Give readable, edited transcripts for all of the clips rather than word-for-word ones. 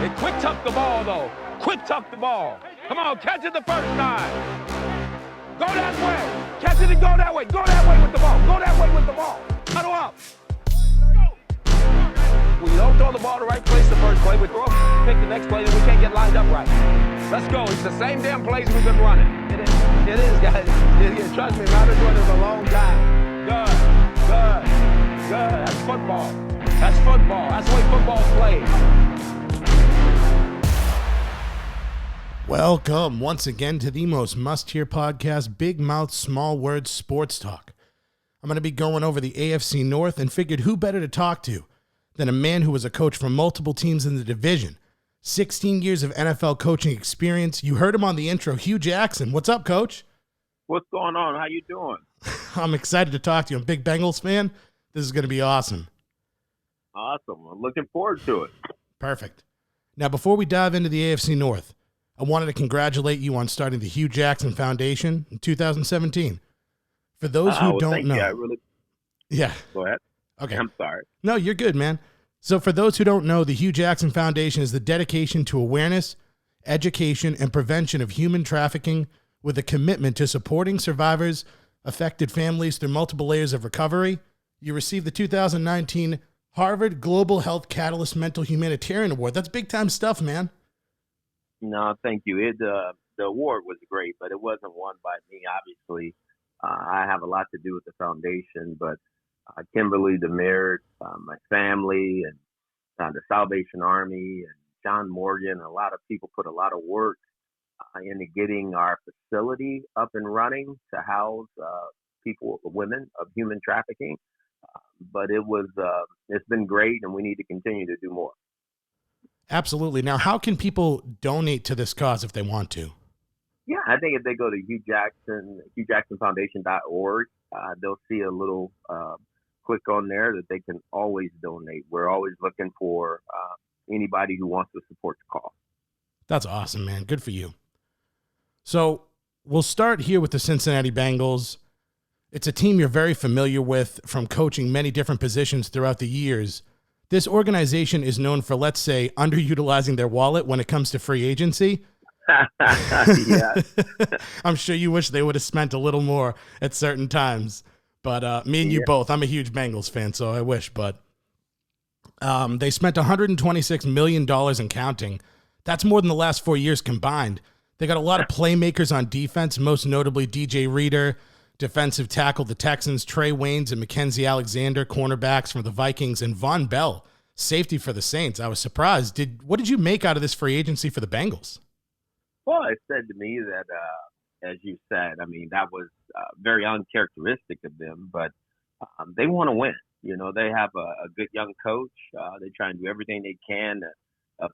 They quick tuck the ball, though. Quick tuck the ball. Come on, catch it the first time. Go that way. Catch it and go that way. Go that way with the ball. Go that way with the ball. Huddle up. We don't throw the ball to the right place the first play. We throw, pick the next play, and we can't get lined up right. Let's go. It's the same damn plays we've been running. It is, guys. Trust me, I've been doing this a long time. Good. That's football. That's the way football's played. Welcome once again to the most must-hear podcast, Big Mouth, Small Words Sports Talk. I'm going to be going over the AFC North and figured who better to talk to than a man who was a coach for multiple teams in the division. 16 years of NFL coaching experience. You heard him on the intro, Hue Jackson. What's up, Coach? What's going on? How you doing? I'm excited to talk to you. I'm a big Bengals fan. This is going to be awesome. Awesome. I'm looking forward to it. Perfect. Now, before we dive into the AFC North, I wanted to congratulate you on starting the Hue Jackson Foundation in 2017. For those who don't know. Yeah. Go ahead. Okay. I'm sorry. No, you're good, man. So for those who don't know, the Hue Jackson Foundation is the dedication to awareness, education, and prevention of human trafficking with a commitment to supporting survivors, affected families through multiple layers of recovery. You received the 2019 Harvard Global Health Catalyst Mental Humanitarian Award. That's big-time stuff, man. No, thank you. The award was great, but it wasn't won by me, obviously. I have a lot to do with the foundation, but Kimberly DeMere, my family, and the Salvation Army, and John Morgan, a lot of people put a lot of work into getting our facility up and running to house people, women of human trafficking. But it's been great, and we need to continue to do more. Absolutely. Now, how can people donate to this cause if they want to? Yeah, I think if they go to HueJacksonFoundation.org, they'll see a little click on there that they can always donate. We're always looking for anybody who wants to support the cause. That's awesome, man. Good for you. So we'll start here with the Cincinnati Bengals. It's a team you're very familiar with from coaching many different positions throughout the years. This organization is known for, let's say, underutilizing their wallet when it comes to free agency. Yeah. I'm sure you wish they would have spent a little more at certain times. But me and you both, I'm a huge Bengals fan, so I wish. But they spent $126 million and counting. That's more than the last 4 years combined. They got a lot of playmakers on defense, most notably DJ Reader, defensive tackle, the Texans, Trey Waynes and Mackenzie Alexander, cornerbacks from the Vikings, and Von Bell, safety for the Saints. I was surprised. What did you make out of this free agency for the Bengals? Well, it said to me that, as you said, I mean, that was very uncharacteristic of them, but they want to win. You know, they have a good young coach. They try and do everything they can to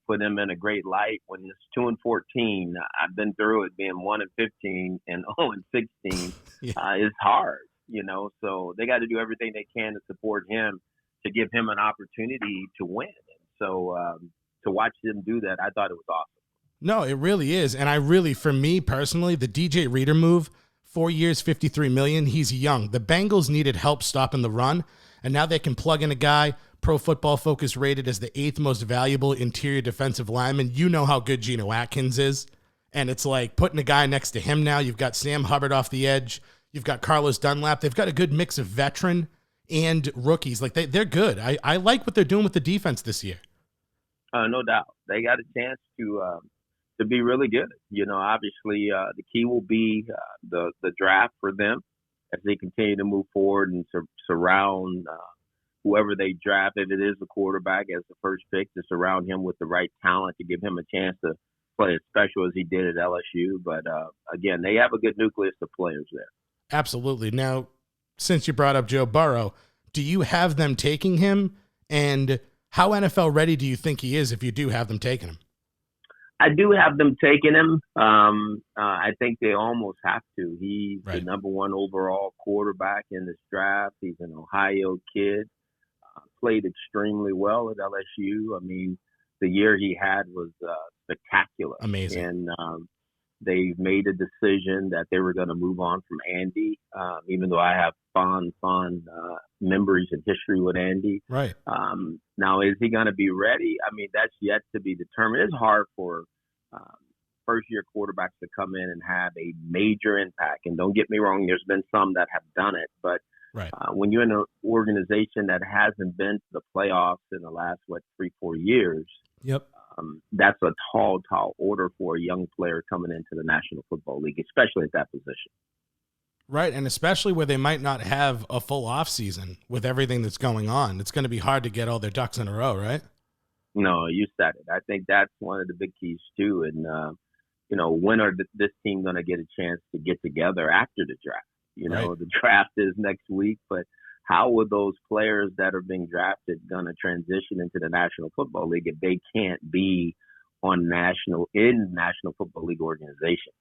put them in a great light. When it's 2-14, I've been through it, being 1-15 and 0-16 is hard, you know, so they got to do everything they can to support him, to give him an opportunity to win. And so to watch them do that, I thought it was awesome. No, it really is. And for me personally, the DJ Reader move, 4 years, $53 million, he's young. The Bengals needed help stopping the run, and now they can plug in a guy, Pro Football Focus rated as the 8th most valuable interior defensive lineman. You know how good Geno Atkins is. And it's like putting a guy next to him now. You've got Sam Hubbard off the edge. You've got Carlos Dunlap. They've got a good mix of veteran and rookies. Like they're good. I like what they're doing with the defense this year. No doubt. They got a chance to be really good. You know, obviously the key will be the draft for them as they continue to move forward and surround whoever they draft, if it is a quarterback as the first pick, to surround him with the right talent to give him a chance to play as special as he did at LSU. But again, they have a good nucleus of players there. Absolutely. Now, since you brought up Joe Burrow, do you have them taking him? And how NFL ready do you think he is if you do have them taking him? I do have them taking him. I think they almost have to. He's the number one overall quarterback in this draft. He's an Ohio kid. Played extremely well at LSU. I mean, the year he had was spectacular. Amazing. And They made a decision that they were going to move on from Andy, even though I have fond memories and history with Andy. Right. Now, is he going to be ready? I mean, that's yet to be determined. It's hard for first-year quarterbacks to come in and have a major impact. And don't get me wrong, there's been some that have done it. But right. When you're in an organization that hasn't been to the playoffs in the last, 3-4 years, yep. That's a tall order for a young player coming into the National Football League, especially at that position. Right, and especially where they might not have a full offseason with everything that's going on. It's going to be hard to get all their ducks in a row, right? No, you said it. I think that's one of the big keys, too. And, when are this team going to get a chance to get together after the draft? Right. The draft is next week, but how would those players that are being drafted going to transition into the National Football League if they can't be in National Football League organizations?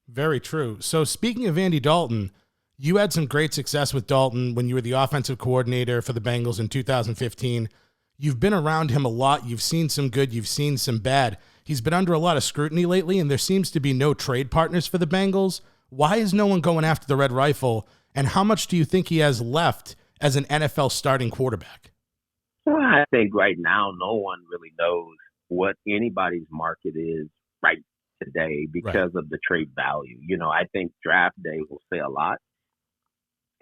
Very true. So speaking of Andy Dalton, you had some great success with Dalton when you were the offensive coordinator for the Bengals in 2015. You've been around him a lot. You've seen some good. You've seen some bad. He's been under a lot of scrutiny lately, and there seems to be no trade partners for the Bengals. Why is no one going after the Red Rifle? And how much do you think he has left as an NFL starting quarterback? Well, I think right now no one really knows what anybody's market is right today because of the trade value. I think draft day will say a lot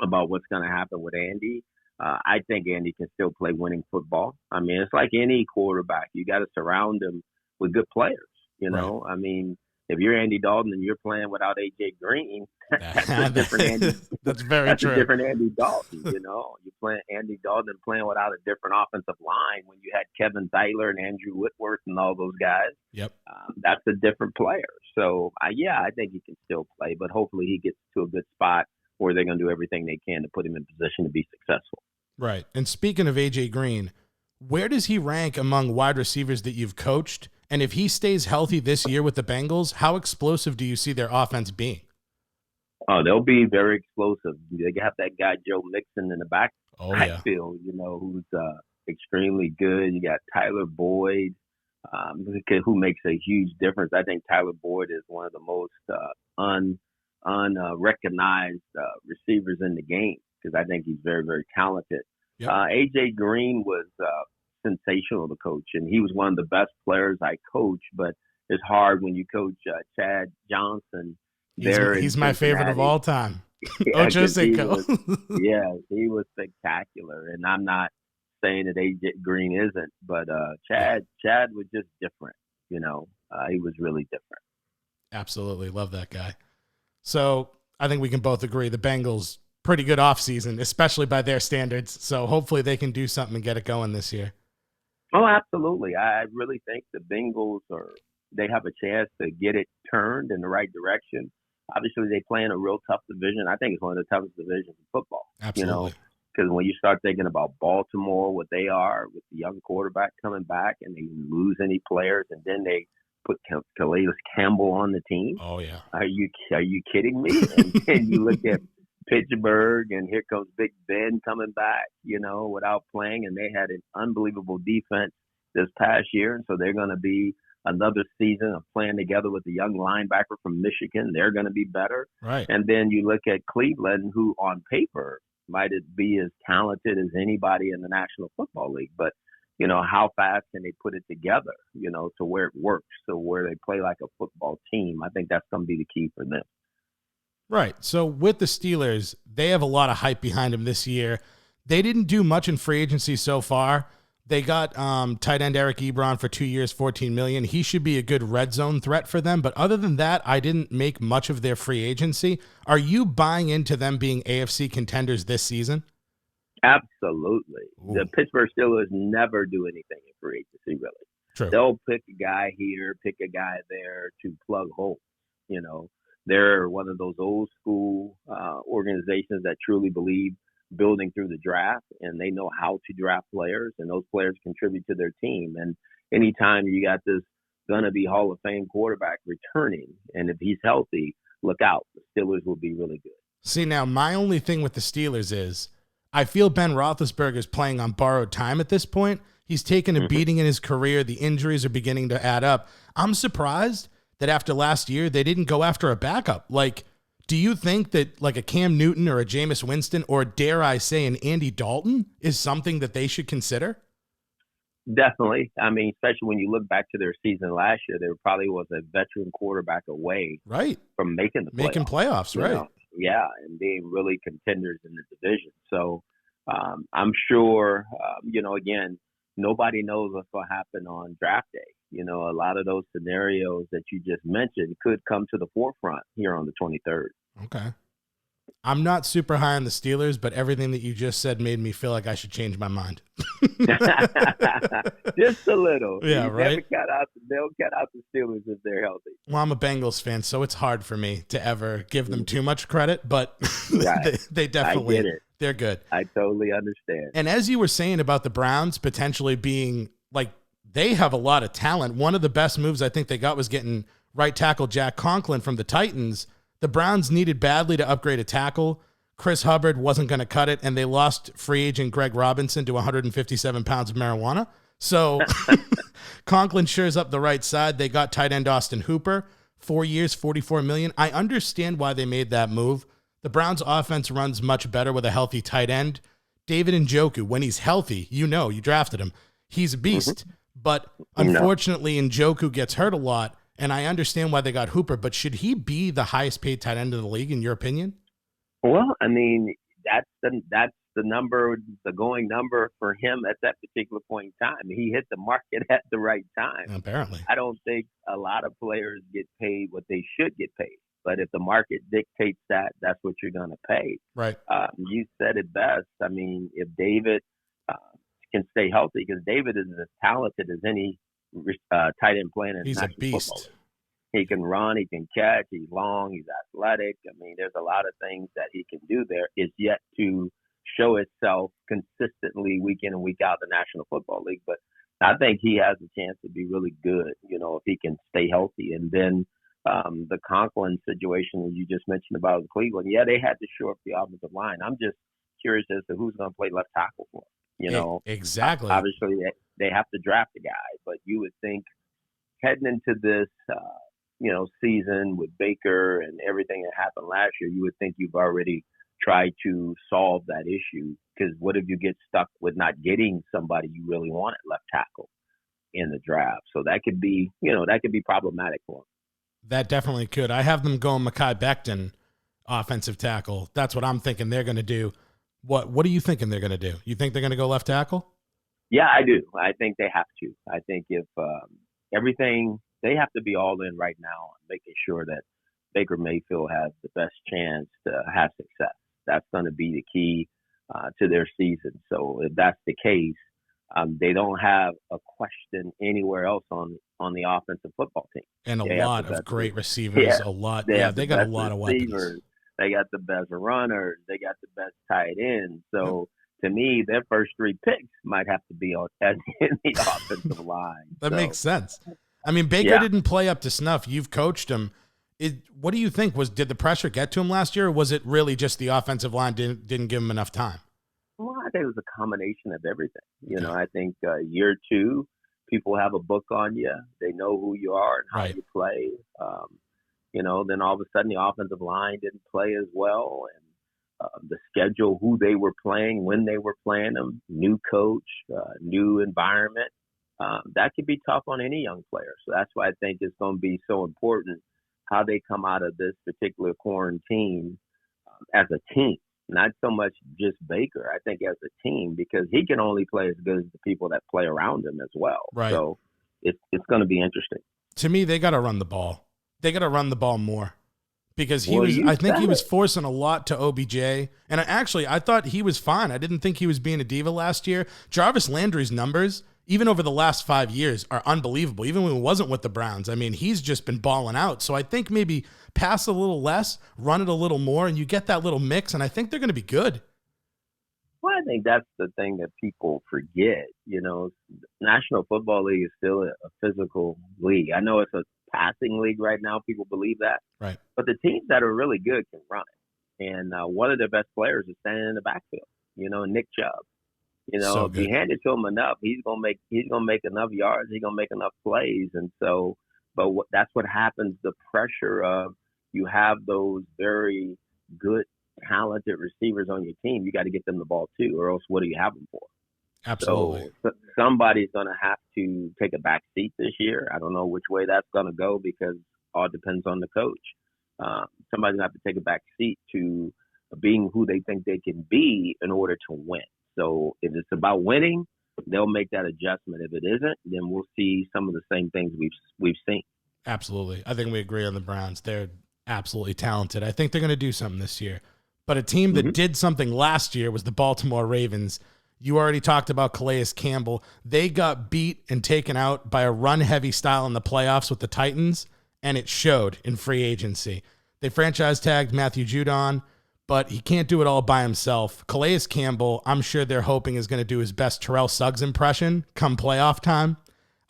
about what's going to happen with Andy. I think Andy can still play winning football. I mean, it's like any quarterback. You got to surround him with good players, Right. I mean, if you're Andy Dalton and you're playing without A.J. Green, that's a different Andy. That's very that's true. a different Andy Dalton, You're playing Andy Dalton playing without a different offensive line when you had Kevin Tyler and Andrew Whitworth and all those guys. Yep. That's a different player. So, I think he can still play, but hopefully he gets to a good spot where they're going to do everything they can to put him in position to be successful. Right. And speaking of A.J. Green, where does he rank among wide receivers that you've coached? And if he stays healthy this year with the Bengals, how explosive do you see their offense being? Oh, they'll be very explosive. They have that guy, Joe Mixon, in the backfield, who's extremely good. You got Tyler Boyd, who makes a huge difference. I think Tyler Boyd is one of the most unrecognized receivers in the game because I think he's very, very talented. Yep. A.J. Green was sensational to coach, and he was one of the best players I coached, but it's hard when you coach Chad Johnson. He's my favorite of all time. Yeah, Ocho Cinco. he was spectacular, and I'm not saying that A.J. Green isn't, but Chad was just different, he was really different. Absolutely. Love that guy. So I think we can both agree the Bengals, pretty good offseason, especially by their standards. So hopefully they can do something and get it going this year. Oh, absolutely. I really think the Bengals they have a chance to get it turned in the right direction. Obviously, they play in a real tough division. I think it's one of the toughest divisions in football. Absolutely. Because when you start thinking about Baltimore, what they are with the young quarterback coming back and they lose any players and then they put Calais Campbell on the team. Oh, yeah. Are you kidding me? And then you look at Pittsburgh, and here comes Big Ben coming back, without playing. And they had an unbelievable defense this past year. And so they're going to be another season of playing together with a young linebacker from Michigan. They're going to be better. Right. And then you look at Cleveland, who on paper might be as talented as anybody in the National Football League. But, how fast can they put it together, to where it works, so where they play like a football team? I think that's going to be the key for them. Right. So with the Steelers, they have a lot of hype behind them this year. They didn't do much in free agency so far. They got tight end Eric Ebron for 2 years, $14 million. He should be a good red zone threat for them. But other than that, I didn't make much of their free agency. Are you buying into them being AFC contenders this season? Absolutely. Ooh. The Pittsburgh Steelers never do anything in free agency, really. True. They'll pick a guy here, pick a guy there to plug holes. They're one of those old school organizations that truly believe building through the draft, and they know how to draft players, and those players contribute to their team. And anytime you got this gonna be Hall of Fame quarterback returning, and if he's healthy, look out. The Steelers will be really good. See, now my only thing with the Steelers is I feel Ben Roethlisberger is playing on borrowed time at this point. He's taken a beating in his career. The injuries are beginning to add up. I'm surprised that after last year, they didn't go after a backup. Like, do you think that like a Cam Newton or a Jameis Winston or dare I say an Andy Dalton is something that they should consider? Definitely. I mean, especially when you look back to their season last year, there probably was a veteran quarterback away from making the playoffs. Making playoffs, right? Know? Yeah, and being really contenders in the division. So I'm sure, again, nobody knows what's going to happen on draft day. A lot of those scenarios that you just mentioned could come to the forefront here on the 23rd. Okay. I'm not super high on the Steelers, but everything that you just said made me feel like I should change my mind. Just a little. Yeah, right? They'll cut out the Steelers if they're healthy. Well, I'm a Bengals fan, so it's hard for me to ever give them too much credit, but they definitely, I get it. They're good. I totally understand. And as you were saying about the Browns potentially being like, they have a lot of talent. One of the best moves I think they got was getting right tackle Jack Conklin from the Titans. The Browns needed badly to upgrade a tackle. Chris Hubbard wasn't going to cut it, and they lost free agent Greg Robinson to 157 pounds of marijuana. So Conklin shores up the right side. They got tight end Austin Hooper, 4 years, $44 million. I understand why they made that move. The Browns' offense runs much better with a healthy tight end. David Njoku, when he's healthy, you drafted him. He's a beast. Mm-hmm. But unfortunately, Njoku gets hurt a lot. And I understand why they got Hooper, but should he be the highest paid tight end in the league, in your opinion? Well, I mean, that's the number, the going number for him at that particular point in time. He hit the market at the right time. Apparently. I don't think a lot of players get paid what they should get paid. But if the market dictates that, that's what you're going to pay. Right. You said it best. I mean, if David can stay healthy, because David is as talented as any tight end playing in he's a beast. Football. He can run, he can catch, he's long, he's athletic. I mean, there's a lot of things that he can do there. It's yet to show itself consistently week in and week out in the National Football League. But I think he has a chance to be really good, if he can stay healthy. And then the Conklin situation that you just mentioned about Cleveland, they had to shore up the offensive line. I'm just curious as to who's going to play left tackle for him. Exactly. Obviously, they have to draft a guy, but you would think heading into this, season with Baker and everything that happened last year, you would think you've already tried to solve that issue. Because what if you get stuck with not getting somebody you really want at left tackle in the draft? So that could be, problematic for them. That definitely could. I have them going Mekhi Becton, offensive tackle. That's what I'm thinking they're going to do. What are you thinking they're going to do? You think they're going to go left tackle? Yeah, I do. I think they have to. I think if everything, they have to be all in right now on making sure that Baker Mayfield has the best chance to have success. That's going to be the key to their season. So if that's the case, they don't have a question anywhere else on the offensive football team. And a lot of great receivers. Yeah, a lot. They got a lot of weapons. They got the best runners. They got the best tight ends. So to me, their first three picks might have to be in the offensive line. That makes sense. I mean, Baker didn't play up to snuff. You've coached him. What do you think? Did the pressure get to him last year, or was it really just the offensive line didn't give him enough time? Well, I think it was a combination of everything. I think year two, people have a book on you. They know who you are and how you play. Then all of a sudden the offensive line didn't play as well, and the schedule, who they were playing, when they were playing them, new coach, new environment. That could be tough on any young player. So that's why I think it's going to be so important how they come out of this particular quarantine as a team, not so much just Baker. I think as a team, because he can only play as good as the people that play around him as well. Right. So it's going to be interesting. To me, they got to run the ball. They got to run the ball more. Because I think he was forcing a lot to OBJ. And I thought he was fine. I didn't think he was being a diva last year. Jarvis Landry's numbers, even over the last 5 years, are unbelievable. Even when he wasn't with the Browns. I mean, he's just been balling out. So I think maybe pass a little less, run it a little more, and you get that little mix, and I think they're going to be good. Well, I think that's the thing that people forget. National Football League is still a physical league. I know it's a passing league right now. People believe that. Right. But the teams that are really good can run it. And one of their best players is standing in the backfield, Nick Chubb. If you hand it to him enough, he's gonna make enough yards, he's gonna make enough plays. And so But that's what happens. The pressure of you have those very good, talented receivers on your team. You got to get them the ball too, or else what do you have them for? Absolutely. So somebody's going to have to take a back seat this year. I don't know which way that's going to go because all depends on the coach. Somebody's going to have to take a back seat to being who they think they can be in order to win. So if it's about winning, they'll make that adjustment. If it isn't, then we'll see some of the same things we've seen. Absolutely. I think we agree on the Browns. They're absolutely talented. I think they're going to do something this year. But a team that did something last year was the Baltimore Ravens. You already talked about Calais Campbell. They got beat and taken out by a run-heavy style in the playoffs with the Titans, and it showed in free agency. They franchise tagged Matthew Judon, but he can't do it all by himself. Calais Campbell, I'm sure they're hoping is going to do his best Terrell Suggs impression come playoff time.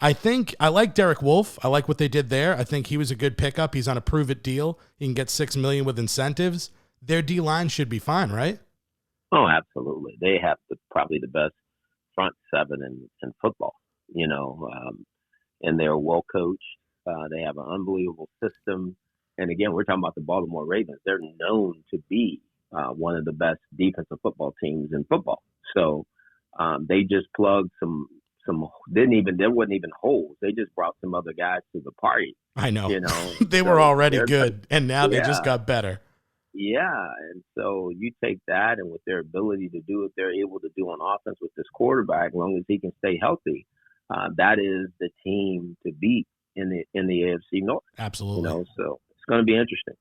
I like Derek Wolfe. I like what they did there. I think he was a good pickup. He's on a prove-it deal. He can get $6 million with incentives. Their D-line should be fine, right? Oh, absolutely. They have probably the best front seven in football, and they're well coached. They have an unbelievable system. And again, we're talking about the Baltimore Ravens. They're known to be one of the best defensive football teams in football. So they just plugged there wasn't even holes. They just brought some other guys to the party. I know. They were already good, and now they just got better. Yeah, and so you take that, and with their ability to do what they're able to do on offense with this quarterback, as long as he can stay healthy, that is the team to beat in the AFC North. Absolutely. So it's going to be interesting.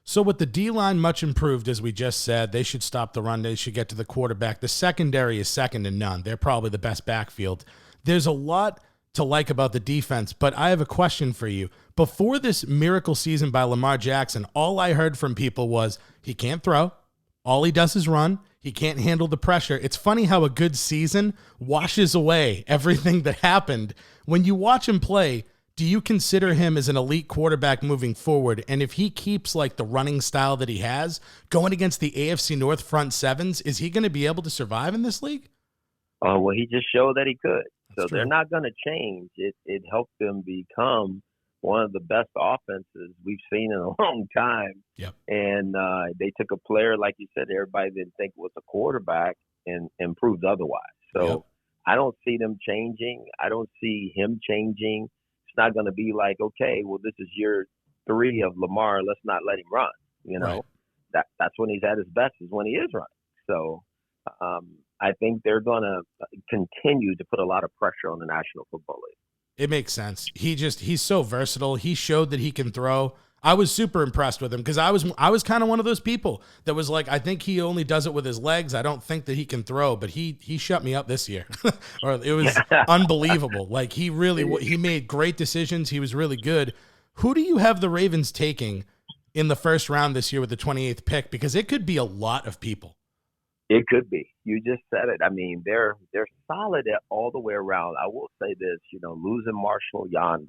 So with the D-line much improved, as we just said, they should stop the run. They should get to the quarterback. The secondary is second to none. They're probably the best backfield. There's a lot to like about the defense, but I have a question for you. Before this miracle season by Lamar Jackson, all I heard from people was he can't throw. All he does is run. He can't handle the pressure. It's funny how a good season washes away everything that happened. When you watch him play, do you consider him as an elite quarterback moving forward? And if he keeps like the running style that he has going against the AFC North front sevens, is he going to be able to survive in this league? Oh, well, he just showed that he could. That's so true. They're not going to change. It helped them become one of the best offenses we've seen in a long time. Yep. And they took a player, like you said, everybody didn't think was a quarterback and proved otherwise. So Yep. I don't see them changing. I don't see him changing. It's not going to be like, okay, well, this is year 3 of Lamar. Let's not let him run. Right. That's when he's at his best is when he is running. So I think they're going to continue to put a lot of pressure on the National Football League. It makes sense. He's so versatile. He showed that he can throw. I was super impressed with him because I was kind of one of those people that was like, I think he only does it with his legs. I don't think that he can throw, but he shut me up this year. Or it was unbelievable. Like he made great decisions. He was really good. Who do you have the Ravens taking in the first round this year with the 28th pick? Because it could be a lot of people. It could be. You just said it. I mean, they're solid all the way around. I will say this, losing Marshall Yanda,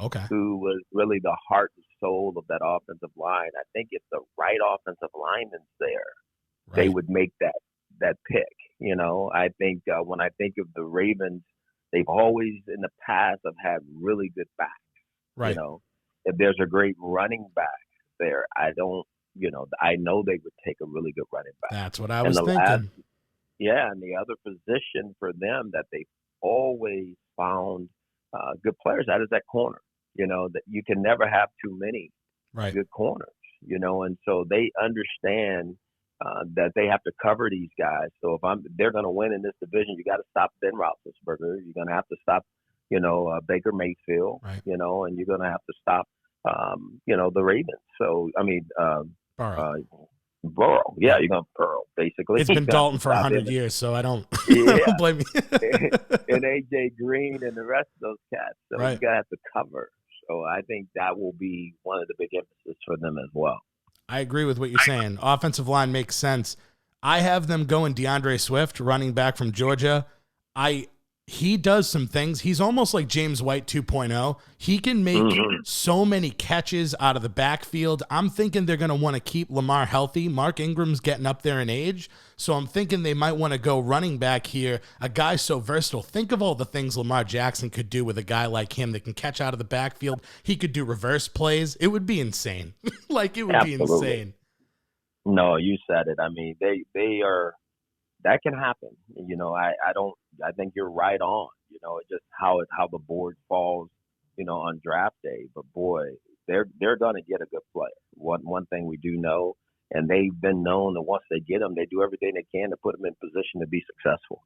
Okay. who was really the heart and soul of that offensive line. I think if the right offensive lineman's there, they would make that pick. I think when I think of the Ravens, they've always in the past have had really good backs. Right. If there's a great running back there, I know they would take a really good running back. That's what I was thinking. And the other position for them that they've always found good players at is that corner. That you can never have too many good corners. And so they understand that they have to cover these guys. So they're going to win in this division, you got to stop Ben Roethlisberger. You're going to have to stop, Baker Mayfield. Right. And you're going to have to stop, the Ravens. So Burrow. Yeah, you're going to Burrow, basically. It's been Dalton for 100 years, so I don't blame you. And A.J. Green and the rest of those cats. So you got to have to cover. So I think that will be one of the big emphasis for them as well. I agree with what you're saying. Offensive line makes sense. I have them going DeAndre Swift, running back from Georgia. I he does some things. He's almost like James White 2.0. He can make so many catches out of the backfield. I'm thinking they're going to want to keep Lamar healthy. Mark Ingram's getting up there in age, so I'm thinking they might want to go running back here, a guy so versatile. Think of all the things Lamar Jackson could do with a guy like him that can catch out of the backfield. He could do reverse plays. It would be insane. Like, it would Absolutely. be insane. No, you said it. I mean, they are. That can happen. You know, I think you're right on. You know, it's just how the board falls, you know, on draft day. But boy, they're going to get a good player. One thing we do know, and they've been known that once they get them, they do everything they can to put them in position to be successful.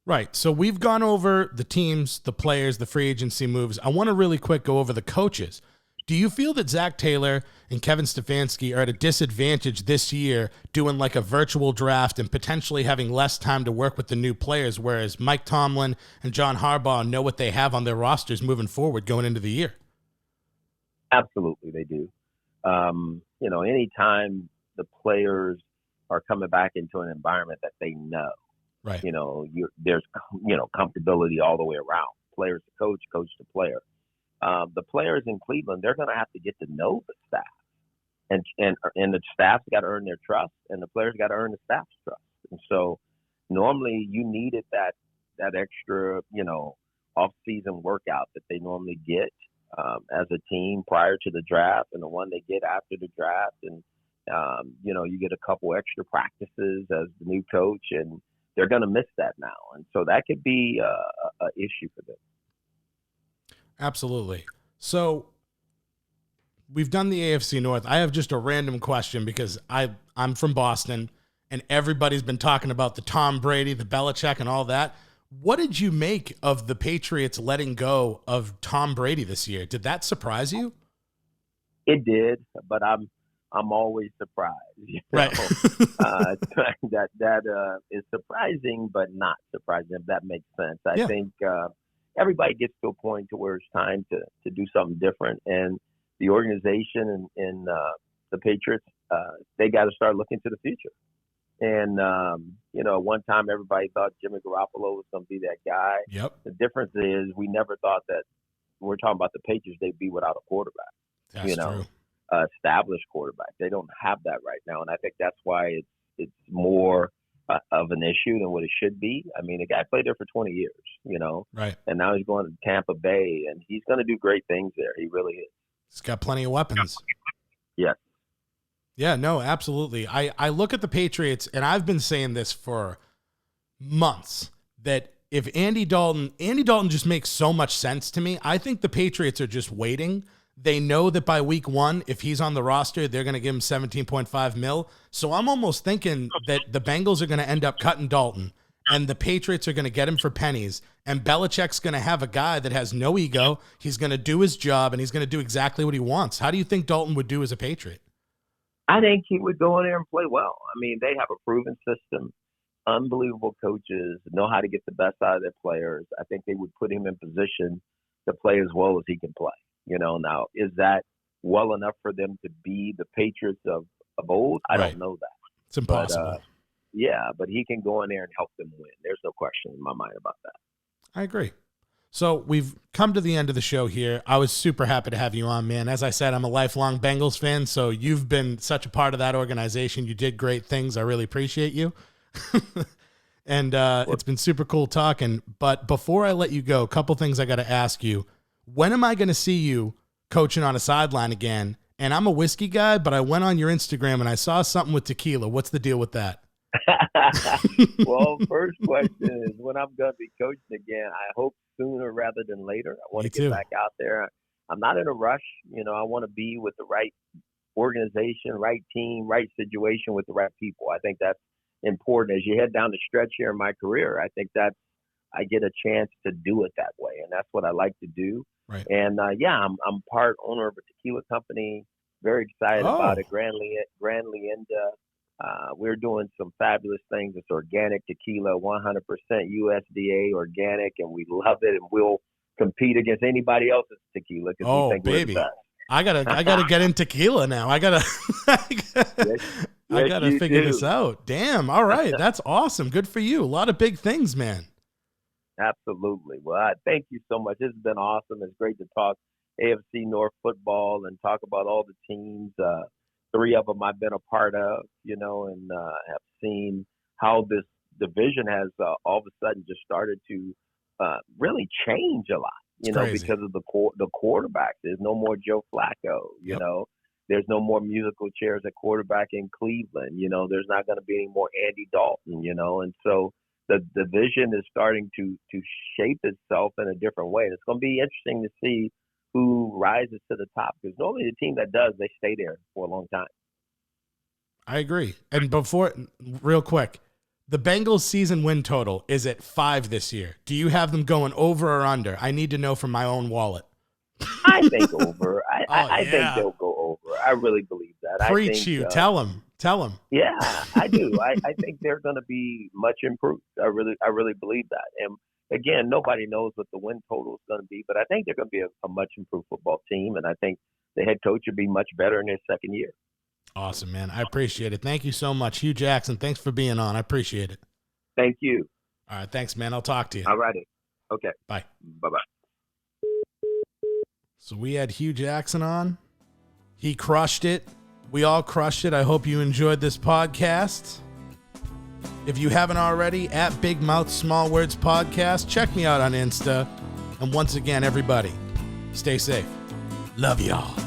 Right. So we've gone over the teams, the players, the free agency moves. I want to really quick go over the coaches. Do you feel that Zach Taylor and Kevin Stefanski are at a disadvantage this year doing like a virtual draft and potentially having less time to work with the new players, whereas Mike Tomlin and John Harbaugh know what they have on their rosters moving forward going into the year? Absolutely, they do. You know, anytime the players are coming back into an environment that they know, right? You know, there's, you know, comfortability all the way around. Players to coach, coach to player. The players in Cleveland, they're going to have to get to know the staff, and the staff's got to earn their trust, and the players got to earn the staff's trust. And so, normally you needed that extra, you know, off-season workout that they normally get as a team prior to the draft, and the one they get after the draft, and you know, you get a couple extra practices as the new coach, and they're going to miss that now, and so that could be a issue for them. Absolutely. So we've done the AFC North. I have just a random question because I'm from Boston and everybody's been talking about the Tom Brady, the Belichick and all that. What did you make of the Patriots letting go of Tom Brady this year? Did that surprise you? It did, but I'm always surprised. You know? Right. That is surprising, but not surprising, if that makes sense. I think everybody gets to a point to where it's time to do something different. And the organization and the Patriots, they got to start looking to the future. And, you know, one time everybody thought Jimmy Garoppolo was going to be that guy. Yep. The difference is we never thought that when we're talking about the Patriots, they'd be without a quarterback. That's you know, true. Established quarterback. They don't have that right now. And I think that's why it's more of an issue than what it should be. I mean, the guy played there for 20 years, you know, right? And now he's going to Tampa Bay, and he's going to do great things there. He really is. He's got plenty of weapons. Yeah. Yeah, no, absolutely. I look at the Patriots, and I've been saying this for months, that if Andy Dalton just makes so much sense to me. I think the Patriots are just waiting. They know that by week one, if he's on the roster, they're going to give him $17.5 million. So I'm almost thinking that the Bengals are going to end up cutting Dalton, and the Patriots are going to get him for pennies. And Belichick's going to have a guy that has no ego. He's going to do his job, and he's going to do exactly what he wants. How do you think Dalton would do as a Patriot? I think he would go in there and play well. I mean, they have a proven system, unbelievable coaches, know how to get the best out of their players. I think they would put him in position to play as well as he can play. You know, now, is that well enough for them to be the Patriots of old? I don't know that. It's impossible. But he can go in there and help them win. There's no question in my mind about that. I agree. So we've come to the end of the show here. I was super happy to have you on, man. As I said, I'm a lifelong Bengals fan, so you've been such a part of that organization. You did great things. I really appreciate you. And it's been super cool talking. But before I let you go, a couple things I got to ask you. When am I going to see you coaching on a sideline again? And I'm a whiskey guy, but I went on your Instagram and I saw something with tequila. What's the deal with that? Well, first question is when I'm going to be coaching again. I hope sooner rather than later. I want to get back out there. I'm not in a rush. You know, I want to be with the right organization, right team, right situation with the right people. I think that's important. As you head down the stretch here in my career, I think that's I get a chance to do it that way, and that's what I like to do. Right. And I'm part owner of a tequila company. Very excited about it. Grand Leyenda. We're doing some fabulous things. It's organic tequila, 100% USDA organic, and we love it. And we'll compete against anybody else's tequila because we think baby. we're the best. I gotta get in tequila now. I gotta figure this out. Damn. All right. That's awesome. Good for you. A lot of big things, man. Absolutely. Well, thank you so much. This has been awesome. It's great to talk AFC North football and talk about all the teams. Three of them I've been a part of, and have seen how this division has all of a sudden just started to really change a lot, because of the quarterbacks. There's no more Joe Flacco, you know. There's no more musical chairs at quarterback in Cleveland. There's not going to be any more Andy Dalton, and so the division is starting to shape itself in a different way. It's going to be interesting to see who rises to the top, because normally the team that does, they stay there for a long time. I agree. And real quick, the Bengals season win total is at 5 this year. Do you have them going over or under? I need to know from my own wallet. I think over. I think they'll go over. I really believe that. Preach you. Tell them. Yeah, I do. I think they're going to be much improved. I really believe that. And again, nobody knows what the win total is going to be, but I think they're going to be a much improved football team, and I think the head coach will be much better in his second year. Awesome, man. I appreciate it. Thank you so much. Hue Jackson, thanks for being on. I appreciate it. Thank you. All right, thanks, man. I'll talk to you. All righty. Okay. Bye. Bye-bye. So we had Hue Jackson on. He crushed it. We all crushed it. I hope you enjoyed this podcast. If you haven't already, at Big Mouth Small Words Podcast, check me out on Insta. And once again, everybody, stay safe. Love y'all.